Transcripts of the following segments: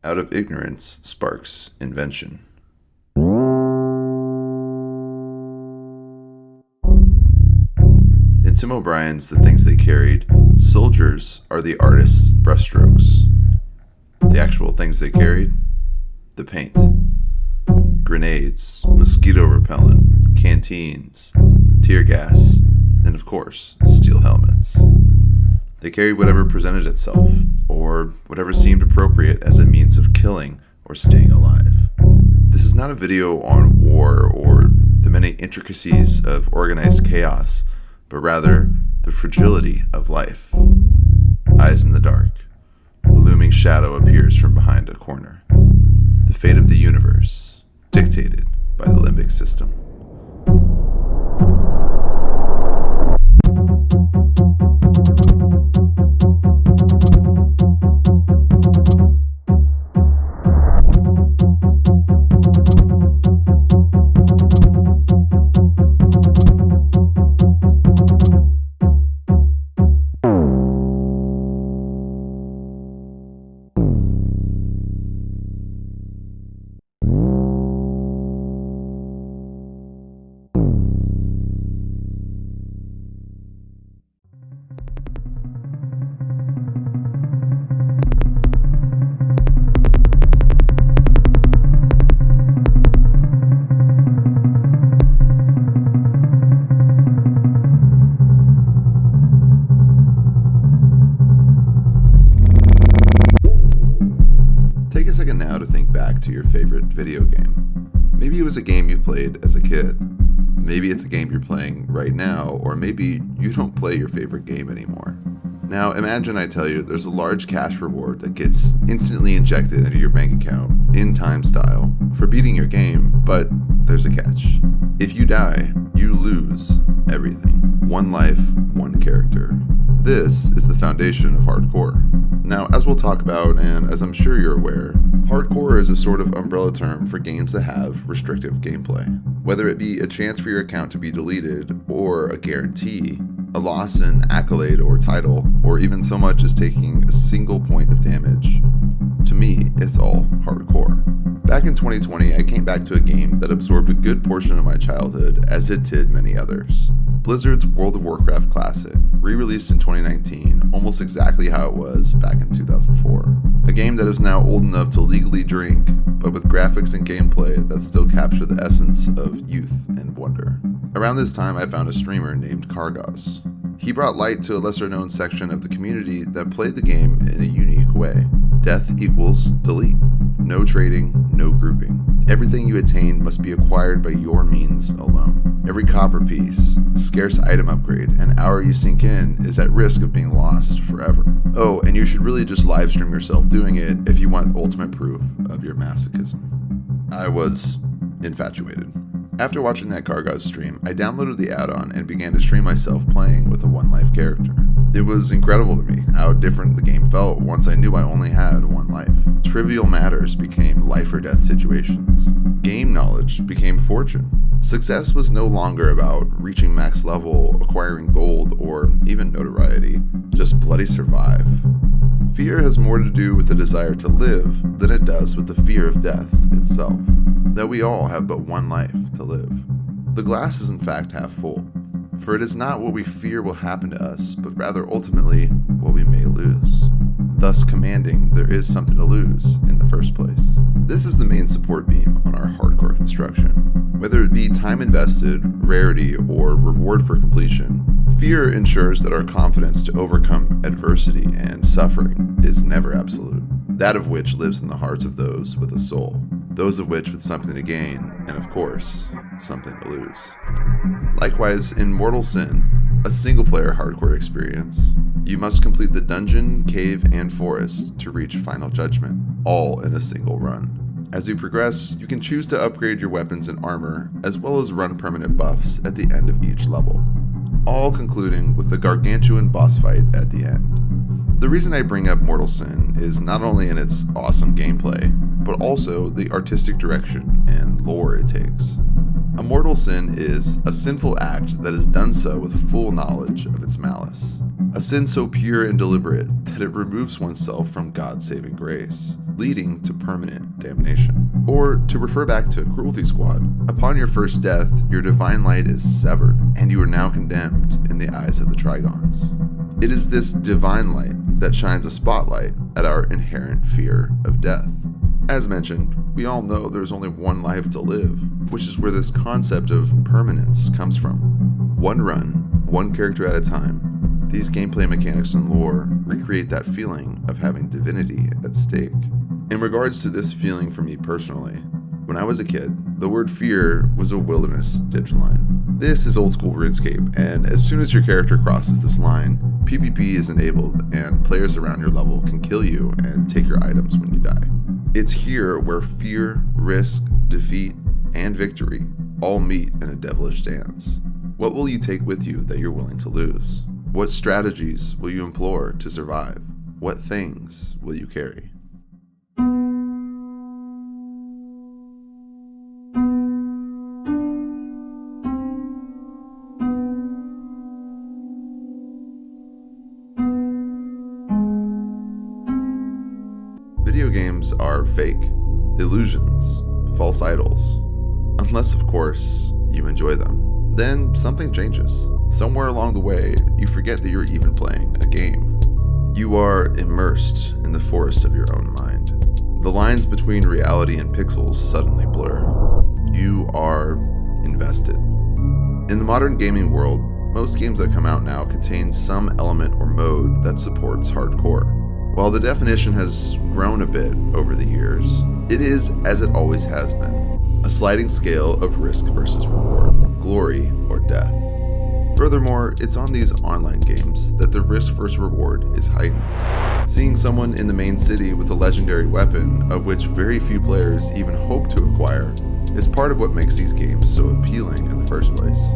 Out of ignorance sparks invention. In Tim O'Brien's The Things They Carried, soldiers are the artist's brushstrokes. The actual things they carried? The paint. Grenades, mosquito repellent, canteens, tear gas, and of course, steel helmets. They carried whatever presented itself, or whatever seemed appropriate as a means of killing or staying alive. This is not a video on war or the many intricacies of organized chaos, but rather the fragility of life. Eyes in the dark. A looming shadow appears from behind a corner. The fate of the universe, dictated by the limbic system. Take a second now to think back to your favorite video game. Maybe it was a game you played as a kid. Maybe it's a game you're playing right now, or maybe you don't play your favorite game anymore. Now imagine I tell you there's a large cash reward that gets instantly injected into your bank account, in time style, for beating your game, but there's a catch. If you die, you lose everything. One life, one character. This is the foundation of hardcore. Now, as we'll talk about, and as I'm sure you're aware, hardcore is a sort of umbrella term for games that have restrictive gameplay. Whether it be a chance for your account to be deleted, or a guarantee, a loss in accolade or title, or even so much as taking a single point of damage, to me, it's all hardcore. Back in 2020, I came back to a game that absorbed a good portion of my childhood, as it did many others. Blizzard's World of Warcraft Classic, re-released in 2019, almost exactly how it was back in 2004. A game that is now old enough to legally drink, but with graphics and gameplay that still capture the essence of youth and wonder. Around this time, I found a streamer named Kargoz. He brought light to a lesser-known section of the community that played the game in a unique way. Death equals delete. No trading, no grouping. Everything you attain must be acquired by your means alone. Every copper piece, scarce item upgrade, and hour you sink in is at risk of being lost forever. Oh, and you should really just live stream yourself doing it if you want ultimate proof of your masochism. I was infatuated. After watching that Kargoz stream, I downloaded the add-on and began to stream myself playing with a one-life character. It was incredible to me how different the game felt once I knew I only had one life. Trivial matters became life or death situations. Game knowledge became fortune. Success was no longer about reaching max level, acquiring gold, or even notoriety. Just bloody survive. Fear has more to do with the desire to live than it does with the fear of death itself. That we all have but one life to live. The glass is in fact half full, for it is not what we fear will happen to us, but rather ultimately what we may lose, thus commanding there is something to lose in the first place. This is the main support beam on our hardcore construction. Whether it be time invested, rarity, or reward for completion, fear ensures that our confidence to overcome adversity and suffering is never absolute, that of which lives in the hearts of those with a soul. Those of which with something to gain, and of course, something to lose. Likewise, in Mortal Sin, a single-player hardcore experience, you must complete the dungeon, cave, and forest to reach Final Judgment, all in a single run. As you progress, you can choose to upgrade your weapons and armor, as well as run permanent buffs at the end of each level, all concluding with the gargantuan boss fight at the end. The reason I bring up Mortal Sin is not only in its awesome gameplay, but also the artistic direction and lore it takes. A mortal sin is a sinful act that is done so with full knowledge of its malice. a sin so pure and deliberate that it removes oneself from God's saving grace, leading to permanent damnation. Or, to refer back to Cruelty Squad, upon your first death, your divine light is severed, and you are now condemned in the eyes of the Trigons. It is this divine light that shines a spotlight at our inherent fear of death. As mentioned, we all know there's only one life to live, which is where this concept of permanence comes from. One run, one character at a time, these gameplay mechanics and lore recreate that feeling of having divinity at stake. In regards to this feeling for me personally, when I was a kid, the word fear was a wilderness ditch line. This is old school RuneScape, and as soon as your character crosses this line, PvP is enabled and players around your level can kill you and take your items when you die. It's here where fear, risk, defeat, and victory all meet in a devilish dance. What will you take with you that you're willing to lose? What strategies will you employ to survive? What things will you carry? Video games are fake, illusions, false idols. Unless, of course, you enjoy them. Then something changes. Somewhere along the way, you forget that you're even playing a game. You are immersed in the forest of your own mind. The lines between reality and pixels suddenly blur. You are invested. In the modern gaming world, most games that come out now contain some element or mode that supports hardcore. While the definition has grown a bit over the years, it is, as it always has been, a sliding scale of risk versus reward, glory or death. Furthermore, it's on these online games that the risk versus reward is heightened. Seeing someone in the main city with a legendary weapon, of which very few players even hope to acquire, is part of what makes these games so appealing in the first place.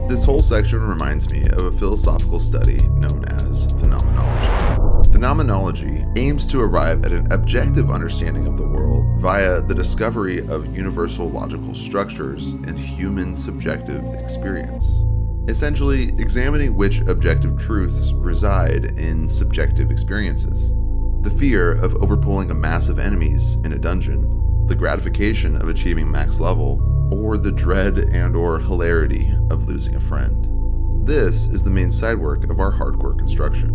This whole section reminds me of a philosophical study known as phenomenology. Phenomenology aims to arrive at an objective understanding of the world via the discovery of universal logical structures and human subjective experience. Essentially, examining which objective truths reside in subjective experiences. The fear of overpulling a mass of enemies in a dungeon, the gratification of achieving max level, or the dread and/or hilarity of losing a friend. This is the main sidework of our hardcore construction.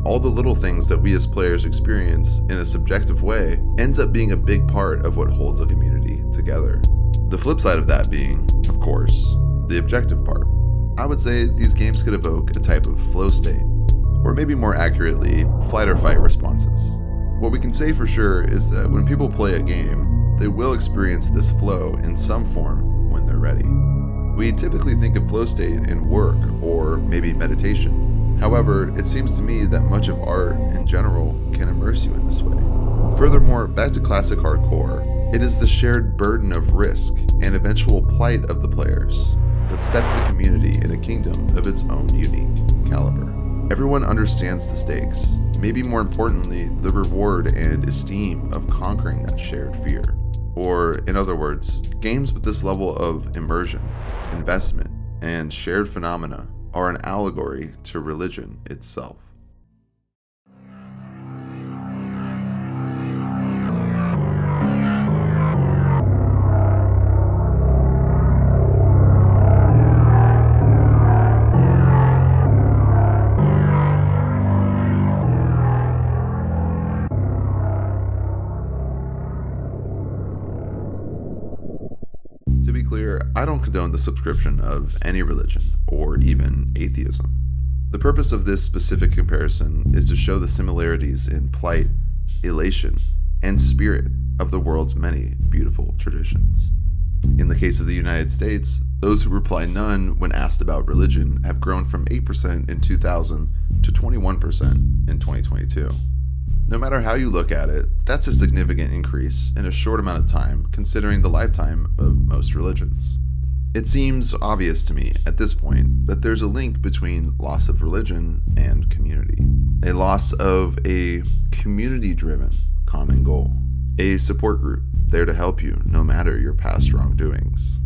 All the little things that we as players experience in a subjective way ends up being a big part of what holds a community together. The flip side of that being, of course, the objective part. I would say these games could evoke a type of flow state, or maybe more accurately, flight or fight responses. What we can say for sure is that when people play a game, they will experience this flow in some form when they're ready. We typically think of flow state in work or maybe meditation. However, it seems to me that much of art in general can immerse you in this way. Furthermore, back to classic hardcore, it is the shared burden of risk and eventual plight of the players that sets the community in a kingdom of its own unique caliber. Everyone understands the stakes, maybe more importantly, the reward and esteem of conquering that shared fear. Or, in other words, games with this level of immersion, investment, and shared phenomena are an allegory to religion itself. To be clear, I don't condone the subscription of any religion, or even atheism. The purpose of this specific comparison is to show the similarities in plight, elation, and spirit of the world's many beautiful traditions. In the case of the United States, those who reply none when asked about religion have grown from 8% in 2000 to 21% in 2022. No matter how you look at it, that's a significant increase in a short amount of time considering the lifetime of most religions. It seems obvious to me at this point that there's a link between loss of religion and community. A loss of a community-driven common goal. A support group there to help you no matter your past wrongdoings.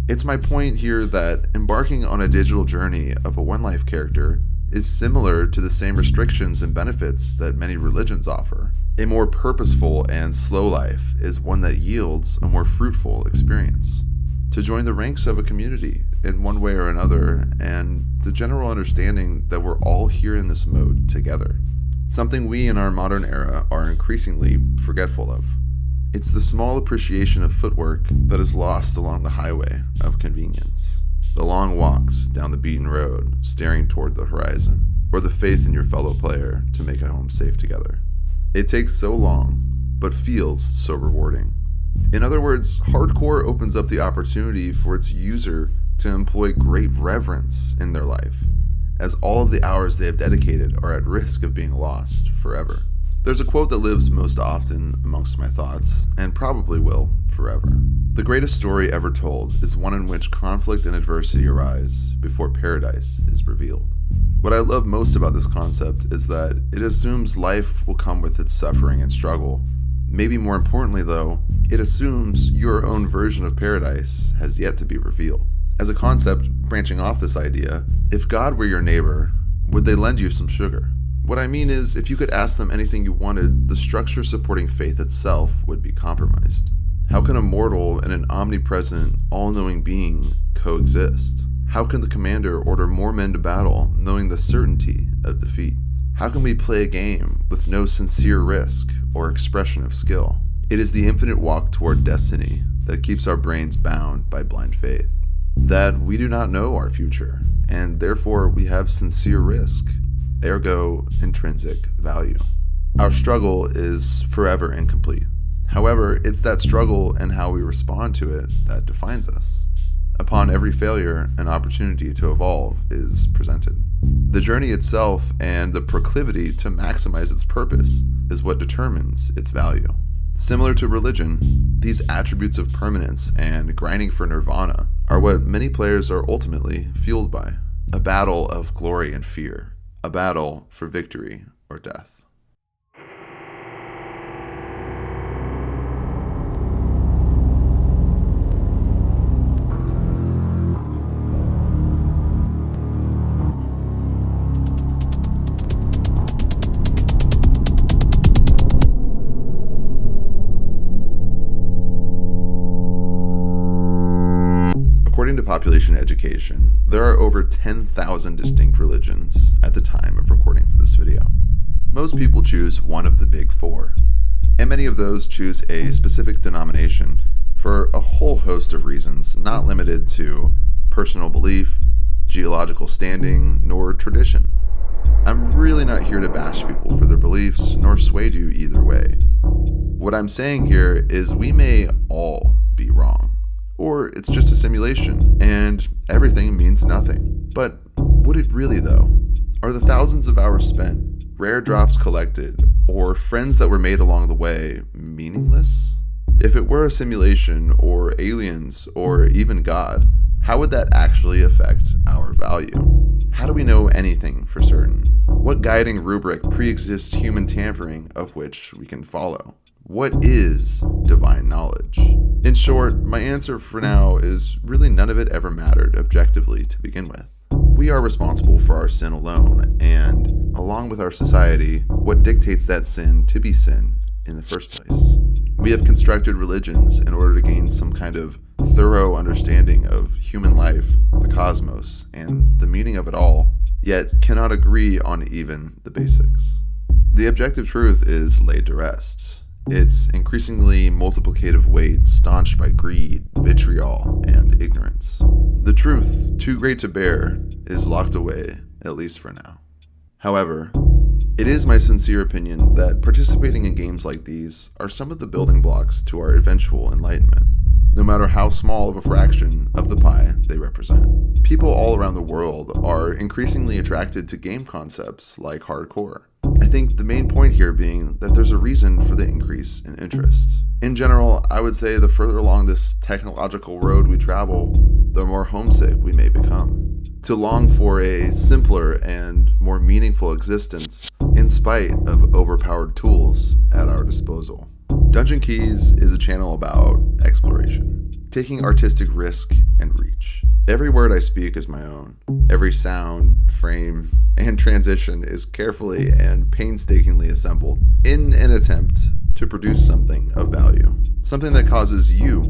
It's my point here that embarking on a digital journey of a one-life character is similar to the same restrictions and benefits that many religions offer. A more purposeful and slow life is one that yields a more fruitful experience. To join the ranks of a community in one way or another, and the general understanding that we're all here in this mode together. Something we in our modern era are increasingly forgetful of. It's the small appreciation of footwork that is lost along the highway of convenience. The long walks down the beaten road, staring toward the horizon, or the faith in your fellow player to make it home safe together. It takes so long, but feels so rewarding. In other words, hardcore opens up the opportunity for its user to employ great reverence in their life, as all of the hours they have dedicated are at risk of being lost forever. There's a quote that lives most often amongst my thoughts, and probably will forever. The greatest story ever told is one in which conflict and adversity arise before paradise is revealed. What I love most about this concept is that it assumes life will come with its suffering and struggle. Maybe more importantly though, it assumes your own version of paradise has yet to be revealed. As a concept, branching off this idea, if God were your neighbor, would they lend you some sugar? What I mean is, if you could ask them anything you wanted, the structure supporting faith itself would be compromised. How can a mortal and an omnipresent, all-knowing being coexist? How can the commander order more men to battle, knowing the certainty of defeat? How can we play a game with no sincere risk or expression of skill? It is the infinite walk toward destiny that keeps our brains bound by blind faith. That we do not know our future, and therefore we have sincere risk, ergo intrinsic value. Our struggle is forever incomplete. However, it's that struggle and how we respond to it that defines us. Upon every failure, an opportunity to evolve is presented. The journey itself and the proclivity to maximize its purpose is what determines its value. Similar to religion, these attributes of permanence and grinding for nirvana are what many players are ultimately fueled by. A battle of glory and fear. A battle for victory or death. According to population education, there are over 10,000 distinct religions at the time of recording for this video. Most people choose one of the big four, and many of those choose a specific denomination for a whole host of reasons, not limited to personal belief, geological standing, nor tradition. I'm really not here to bash people for their beliefs, nor sway you either way. What I'm saying here is we may all be wrong. Or it's just a simulation, and everything means nothing. But would it really though? Are the thousands of hours spent, rare drops collected, or friends that were made along the way meaningless? If it were a simulation, or aliens, or even God, how would that actually affect our value? How do we know anything for certain? What guiding rubric pre-exists human tampering of which we can follow? What is divine knowledge? In short, my answer for now is really none of it ever mattered objectively to begin with. We are responsible for our sin alone, and, along with our society, what dictates that sin to be sin in the first place. We have constructed religions in order to gain some kind of thorough understanding of human life, the cosmos, and the meaning of it all, yet cannot agree on even the basics. The objective truth is laid to rest. Its increasingly multiplicative weight staunched by greed, vitriol, and ignorance. The truth, too great to bear, is locked away, at least for now. However, it is my sincere opinion that participating in games like these are some of the building blocks to our eventual enlightenment, no matter how small of a fraction of the pie they represent. People all around the world are increasingly attracted to game concepts like hardcore. I think the main point here being that there's a reason for the increase in interest. In general, I would say the further along this technological road we travel, the more homesick we may become. To long for a simpler and more meaningful existence in spite of overpowered tools at our disposal. Dungeon Keys is a channel about exploration, taking artistic risk and reach. Every word I speak is my own. Every sound, frame, and transition is carefully and painstakingly assembled in an attempt to produce something of value. Something that causes you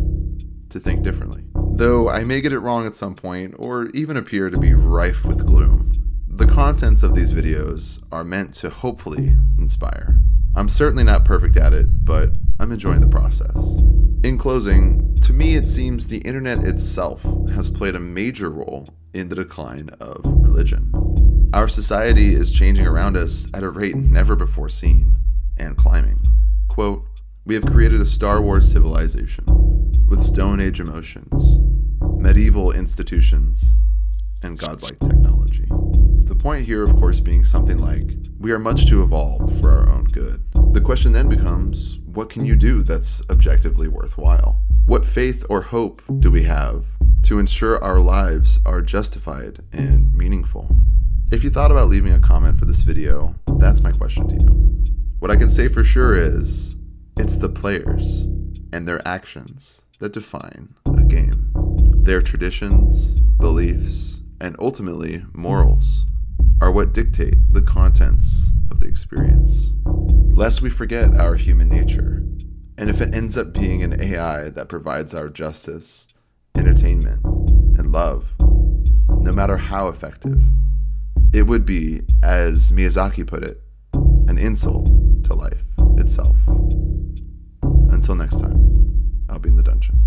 to think differently. Though I may get it wrong at some point, or even appear to be rife with gloom, the contents of these videos are meant to hopefully inspire. I'm certainly not perfect at it, but I'm enjoying the process. In closing, to me it seems the internet itself has played a major role in the decline of religion. Our society is changing around us at a rate never before seen, and climbing. Quote, "We have created a Star Wars civilization with Stone Age emotions, medieval institutions, and godlike technology." The point here, of course, being something like, we are much too evolved for our own good. The question then becomes, what can you do that's objectively worthwhile? What faith or hope do we have to ensure our lives are justified and meaningful? If you thought about leaving a comment for this video, that's my question to you. What I can say for sure is, it's the players and their actions that define a game. Their traditions, beliefs, and ultimately morals are what dictate the contents of the experience. Lest we forget our human nature, and if it ends up being an AI that provides our justice, entertainment, and love, no matter how effective, it would be, as Miyazaki put it, an insult to life itself. Until next time, I'll be in the dungeon.